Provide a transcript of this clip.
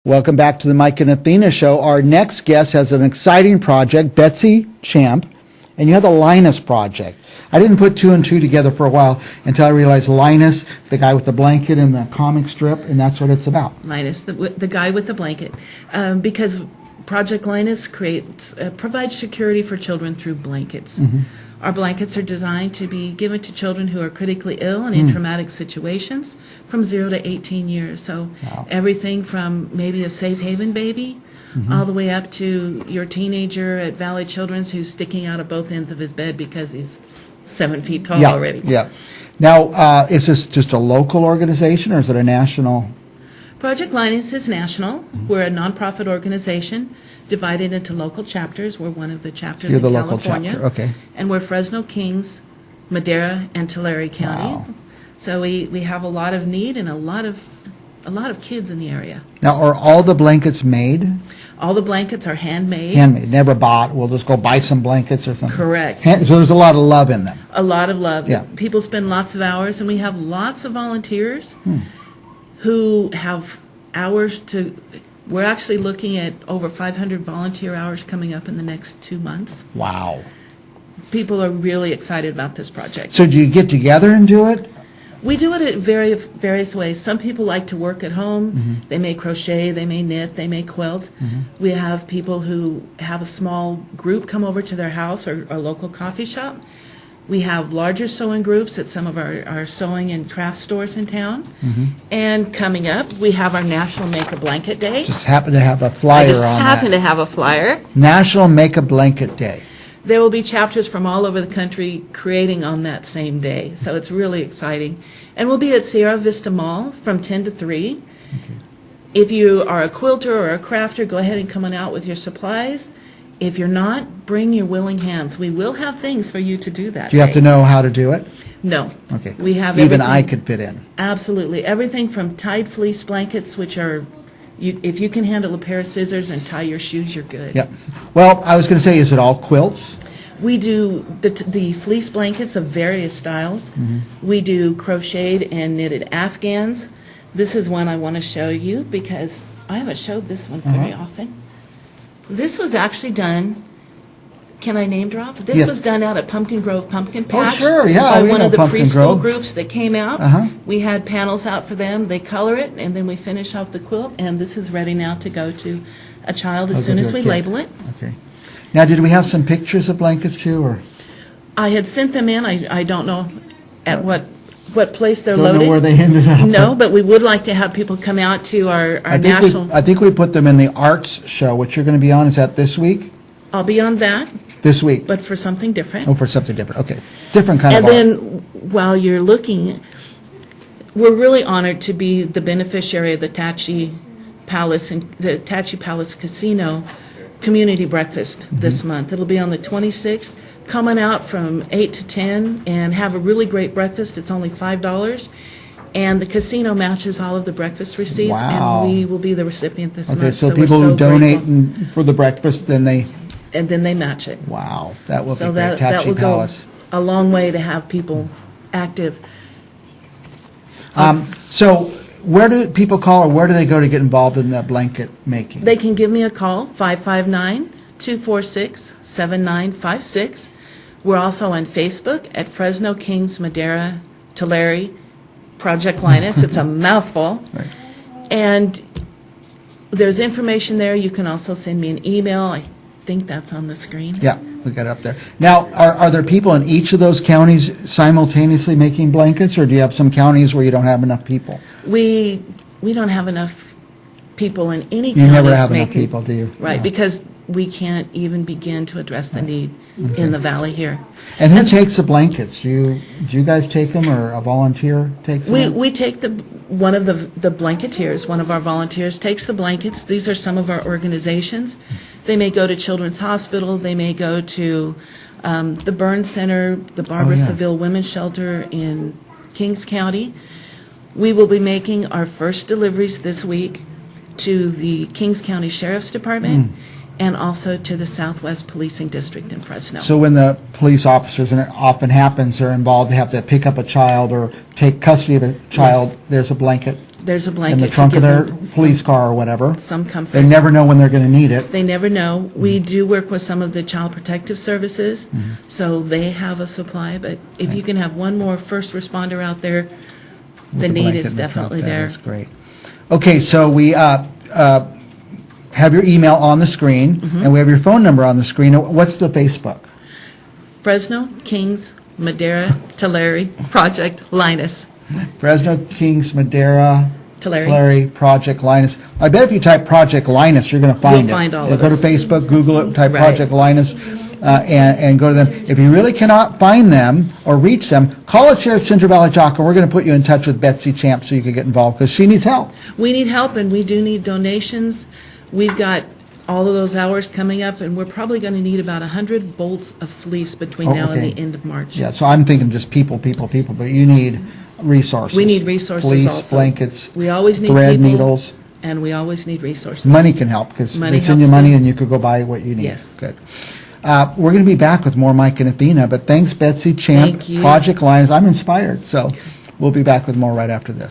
Welcome back to the Mike and Athena show. Our next guest has an exciting project, Betsy Champ, and you have the Linus project. I didn't put two and two together for a while until I realized Linus, the guy with the blanket and the comic strip, and that's what it's about. Linus, the guy with the blanket, because Project Linus provides security for children through blankets. Mm-hmm. Our blankets are designed to be given to children who are critically ill and in traumatic situations from 0 to 18 years. So everything from maybe a safe haven baby all the way up to your teenager at Valley Children's who's sticking out of both ends of his bed because he's 7 feet tall already. Yeah. Now, is this just a local organization or is it a national? Project Linus is national. We're a nonprofit organization divided into local chapters. We're one of the chapters You're in the California. local chapter, okay. And we're Fresno, Kings, Madera, and Tulare County. Wow. So we have a lot of need and a lot of kids in the area. Now, are all the blankets made? All the blankets are handmade. Handmade, never bought. We'll just go buy some blankets or something. Correct. So there's a lot of love in them. A lot of love. Yeah. People spend lots of hours, and we have lots of volunteers who have hours to. We're actually looking at over 500 volunteer hours coming up in the next 2 months. Wow. People are really excited about this project. So do you get together and do it? We do it in various ways. Some people like to work at home. They may crochet, they may knit, they may quilt. We have people who have a small group come over to their house or a local coffee shop. We have larger sewing groups at some of our sewing and craft stores in town. And coming up, we have our National Make a Blanket Day. Just happen to have a flyer I just on happen that. to have a flyer. National Make a Blanket Day. There will be chapters from all over the country creating on that same day, so it's really exciting. And we'll be at Sierra Vista Mall from 10 to 3. Okay. If you are a quilter or a crafter, go ahead and come on out with your supplies. If you're not, bring your willing hands. We will have things for you to do that Do you have day. to know how to do it? No. Okay. We have Even everything. I could fit in. Absolutely. Everything from tied fleece blankets, which are, if you can handle a pair of scissors and tie your shoes, you're good. Yep. Well, I was going to say, is it all quilts? We do the fleece blankets of various styles. We do crocheted and knitted afghans. This is one I want to show you because I haven't showed this one very often. This was actually done, can I name drop? This Yes. was done out at Pumpkin Grove Pumpkin Patch. sure, yeah, By we one know of the Pumpkin preschool Grove. groups that came out. We had panels out for them. They color it, and then we finish off the quilt, and this is ready now to go to a child as soon as we label it. Okay. Now, did we have some pictures of blankets too, or? I had sent them in. I don't know at what place they're Don't loaded. know where they ended up. No, but we would like to have people come out to our national. I think we put them in the arts show, which you're going to be on. Is that this week? I'll be on that, This week? but for something different. Oh, for something different. Okay. Different kind And of art. then while you're looking, we're really honored to be the beneficiary of the Tachi Palace and the Tachi Palace Casino Community Breakfast this month. It'll be on the 26th. Come on out from 8 to 10 and have a really great breakfast. It's only $5. And the casino matches all of the breakfast receipts, Wow. and we will be the recipient this Okay, month. so we're people who donate grateful. for the breakfast, then they, And then they match it. wow, that will So be great. that will Tachi go Palace. a long way to have people active. So where do people call or where do they go to get involved in that blanket making? They can give me a call, 559-246-7956. We're also on Facebook at Fresno, Kings, Madera, Tulare, Project Linus. It's a mouthful. Right. And there's information there. You can also send me an email. I think that's on the screen. Yeah, we got it up there. Now, are there people in each of those counties simultaneously making blankets, or do you have some counties where you don't have enough people? We don't have enough people in any counties You never have enough making- people, do you? Right, No. because we can't even begin to address the need in the valley here. And who takes the blankets? Do you guys take them, or a volunteer takes them? We take one of the blanketeers, one of our volunteers takes the blankets. These are some of our organizations. They may go to Children's Hospital, they may go to the Burn Center, the Barbara yeah. Seville Women's Shelter in Kings County. We will be making our first deliveries this week to the Kings County Sheriff's Department and also to the Southwest Policing District in Fresno. So when the police officers, and it often happens, are involved, they have to pick up a child or take custody of a child, Yes. there's a blanket There's a in blanket. the to trunk of give their them police car or whatever. some comfort. They never know when they're going to need it. They never know. We do work with some of the Child Protective Services, so they have a supply, but if you can have one more first responder out there, With the need blanket is in the trunk, definitely there. That is great. Okay, so we have your email on the screen, Mm-hmm. and we have your phone number on the screen. What's the Facebook? Fresno, Kings, Madera, Tulare, Project, Linus. Fresno, Kings, Madera, Tulare. Project Linus. I bet if you type Project Linus, you're going to find it. You'll find all You'll of go to us. Facebook, Google it, type Right. Project Linus, and go to them. If you really cannot find them or reach them, call us here at Central Valley Talk, and we're going to put you in touch with Betsy Champ so you can get involved, because she needs help. We need help, and we do need donations. We've got all of those hours coming up, and we're probably going to need about 100 bolts of fleece between Oh, now and okay. the end of March. Yeah, so I'm thinking just people, but you need resources. We need resources Fleece, also. blankets, We always need thread, people, needles. and we always need resources. Money can help, because Money they send you helps money too. and you could go buy what you need. Yes. Good. We're going to be back with more Mike and Athena, but thanks, Betsy Champ, Thank you. Project Linus. I'm inspired, so we'll be back with more right after this.